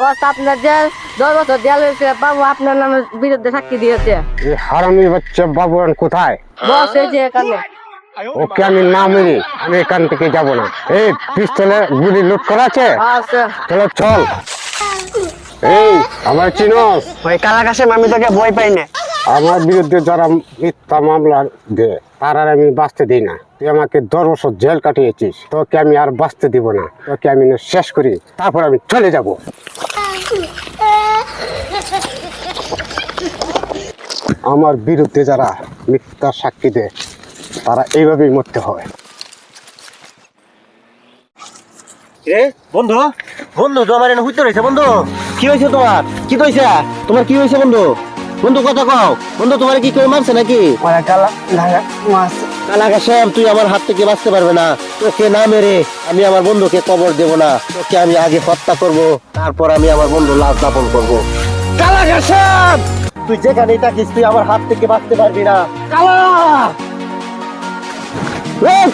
আপনার যে 10 বছর দেয়াল হয়েছে বাবু আপনার নামের বিরুদ্ধে সাক্ষী দিয়েছে। এই হারামি বাচ্চা বাবু কোথায়? বস এই যে এখানে। ওকে আমি না মেরে আমি এখান থেকে যাব না। এই পিস্তলে গুলি লোড করা আছে, আচ্ছা চলো চল। এই আমার চিনস? ওই কালা কাছে আমি তোকে বই পাই না। আমার বিরুদ্ধে যারা মিথ্যা মামলা দেয় তার আর আমি বাঁচতে দিই না। তুই আমাকে 10 বছর জেল কাটিয়েছিস, তোকে আমি আর বাঁচতে দিব না। তোকে আমি শেষ করি, তারপর আমি চলে যাব। আমার বিরুদ্ধে যারা মিথ্যা সাক্ষী দেয় তারা এইভাবেই মরতে হয়। রে বন্ধু, বন্ধু তো আমার এনে হইতে রয়েছে। বন্ধু কি হয়েছে তোমার? কি কইছে তোমার? কি হয়েছে বন্ধু? বন্ধু কথা কও। বন্ধু তোমার কি কেউ মারছে নাকি? কালা কাশেম, তুই আমার হাত থেকে বাঁচতে পারবে না। তোকে না মেরে আমি আমার বন্ধুকে কবর দেব না। তোকে আমি আগে হত্যা করব, তারপর আমি আমার বন্ধু লাশ দাপন করব। কালা কাশেম, তুই যেখানেই থাকিস তুই আমার হাত থেকে বাঁচতে পারবি না। কালা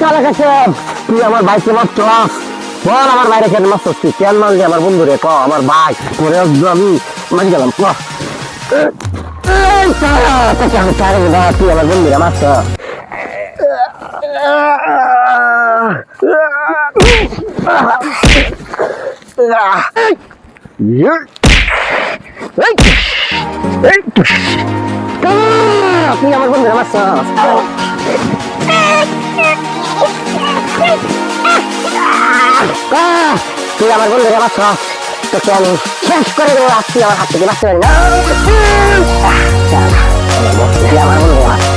কালা কাশেম, তুই আমার বাইকে মারছ। বল আমার বাইরে কেন মারছ? তুই কেন মারলি আমার বন্ধু রে? ক আমার ভাই করে আমি মারি গেলাম। ক তুই আমার বন্ধু রে মারছ। তুই আমার বন্ধু রে মারছ। তুই আমার বন্ধু রে মারছ। তোকে আমি শেষ করে দেবো। তুই আমার হাত থেকে বাঁচতে পারি না। আমার বন্ধু রে মারছ।